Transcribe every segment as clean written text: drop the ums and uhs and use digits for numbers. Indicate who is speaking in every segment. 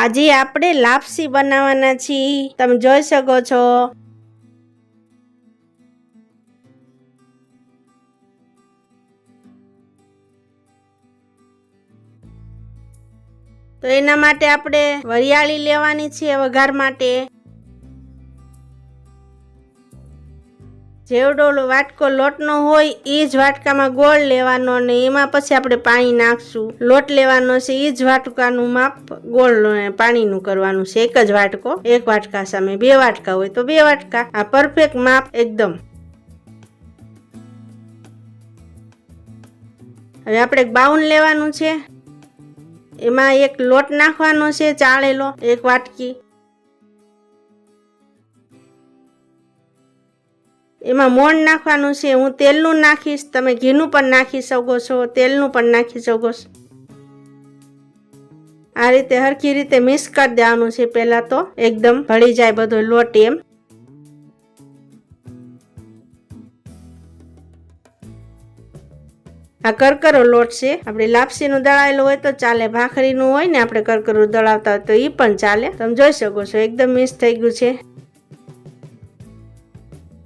Speaker 1: આજે આપણે લાપસી બનાવવાના છીએ, તમે જોઈ શકો છો। તો એના માટે આપણે વરિયાળી લેવાની છે વઘાર માટે। જેવડો વાટકો લોટનો હોય એ જ વાટકામાં ગોળ લેવાનો અને એમાં પછી આપણે પાણી નાખશું। લોટ લેવાનો છે એ જ વાટકાનું માપ ગોળ પાણીનું કરવાનું છે। એક જ વાટકો, એક વાટકા સામે 2 વાટકા હોય તો 2 વાટકા, આ પરફેક્ટ માપ એકદમ। હવે આપણે એક બાઉલ લેવાનું છે, એમાં એક લોટ નાખવાનો છે ચાળેલો 1 વાટકી। એમાં મોણ નાખવાનું છે, હું તેલનું નાખીશ, તમે ઘીનું પણ નાખી શકો છો, તેલનું પણ નાખી શકો છો। આ રીતે હરખી રીતે મિક્સ કરી દેવાનું છે પહેલા તો, એકદમ ભળી જાય બધો લોટ એમ। આ કરકરો લોટ છે, આપણે લાપસીનું દળાયેલું હોય તો ચાલે, ભાખરીનું હોય ને આપણે કરકરું દળાવતા હોય તો એ પણ ચાલે। તમે જોઈ શકો છો એકદમ મિક્સ થઈ ગયું છે।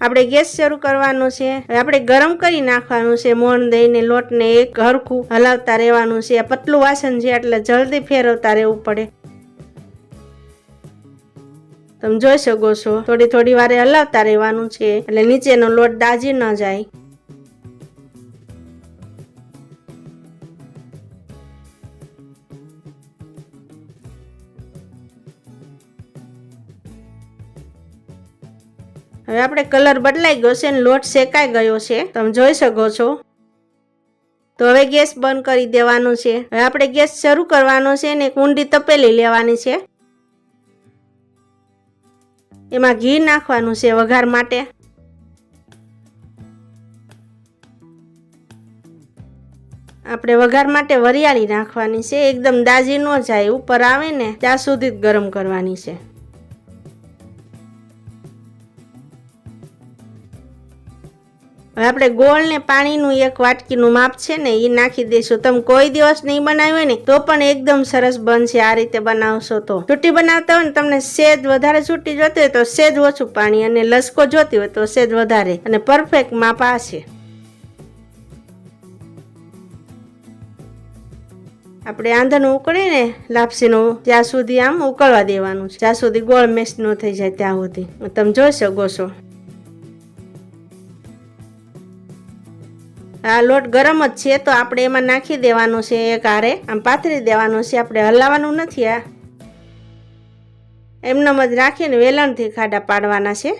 Speaker 1: આપણે ગેસ શરૂ કરવાનો છે, આપણે ગરમ કરી નાખવાનું છે મોણ દઈને લોટને એક હરખું હલાવતા રહેવાનું છે। પતલું વાસણ છે એટલે જલ્દી ફેરવતા રહેવું પડે। તમે જોઈ શકો છો થોડી થોડી વારે હલાવતા રહેવાનું છે એટલે નીચેનો લોટ દાજી ન જાય। હવે આપણે કલર બદલાઈ ગયો છે ને લોટ શેકાઈ ગયો છે, તમે જોઈ શકો છો। તો હવે ગેસ બંધ કરી દેવાનું છે। હવે આપણે ગેસ શરૂ કરવાનો છે ને એક ઊંડી તપેલી લેવાની છે, એમાં ઘી નાખવાનું છે વઘાર માટે। આપણે વઘાર માટે વરિયાળી નાખવાની છે, એકદમ દાજી ન જાય, ઉપર આવે ને ત્યાં સુધી જ ગરમ કરવાની છે। હવે આપણે ગોળ ને પાણીનું 1 વાટકીનું માપ છે ને એ નાખી દઈશું। તમે કોઈ દિવસ નહીં બનાવ્યું હોય ને તો પણ એકદમ સરસ બનશે આ રીતે બનાવશો તો। છૂટી બનાવતા હોય ને તમને સેજ વધારે છૂટી જોતી હોય તો સેજ ઓછું પાણી, અને લસકો જોતી હોય તો સેજ વધારે, અને પરફેક્ટ માપ આ છે। આપણે આંધણ ઉકળે ને લાપસીનું ત્યાં સુધી આમ ઉકળવા દેવાનું છે, જ્યાં સુધી ગોળ મેશ ન થઈ જાય ત્યાં સુધી, તમે જોઈ શકો છો। આ લોટ ગરમ જ છે તો આપણે એમાં નાખી દેવાનું છે એક હારે, આમ પાથરી દેવાનું છે, આપણે હલાવવાનું નથી। આ એમનેમ જ રાખીને વેલણથી ખાડા પાડવાના છે,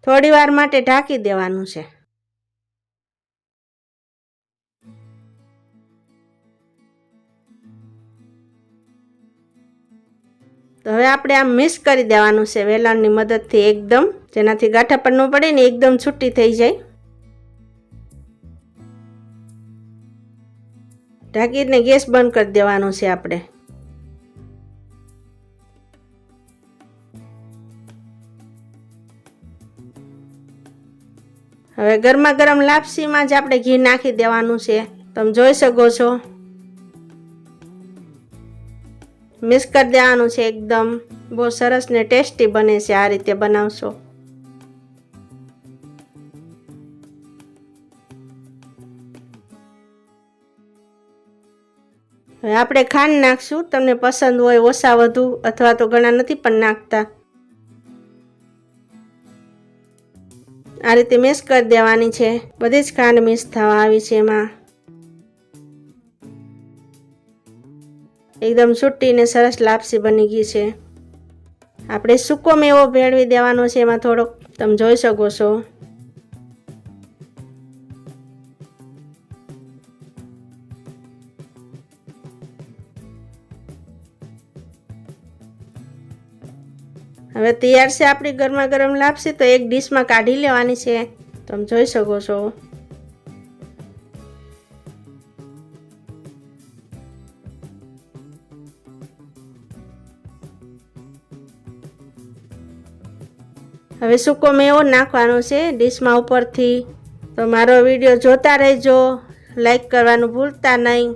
Speaker 1: થોડી વાર માટે ઢાંકી દેવાનું છે। તો હવે આપણે આમ મિક્સ કરી દેવાનું છે વેલણની મદદથી એકદમ, જેનાથી ગાંઠા પણ ન પડે ને એકદમ છૂટી થઈ જાય। ઢાંકીને ગેસ બંધ કરી દેવાનું છે આપણે। હવે ગરમા ગરમ લાપસીમાં જ આપણે ઘી નાખી દેવાનું છે, તમે જોઈ શકો છો। મિક્સ કરી દેવાનું છે એકદમ, બહુ સરસ ને ટેસ્ટી બને છે આ રીતે બનાવશો। હવે આપણે ખાંડ નાખશું, તમને પસંદ હોય ઓછા વધુ, અથવા તો ઘણા નથી પણ નાખતા। આ રીતે મિક્સ કરી દેવાની છે, બધી જ ખાંડ મિક્સ થવા આવી છે એમાં। એકદમ છૂટી ને સરસ લાપસી બની ગઈ છે। આપણે સૂકો મેવો ભેળવી દેવાનો છે એમાં થોડોક, તમે જોઈ શકો છો। હવે તૈયાર છે આપણી ગરમા ગરમ લાપસી, તો એક ડીશમાં કાઢી લેવાની છે, તમે જોઈ શકો છો। હવે સૂકો મેવો નાખવાનો છે ડીશમાં ઉપરથી। તો મારો વિડીયો જોતા રહેજો, લાઈક કરવાનું ભૂલતા નહીં।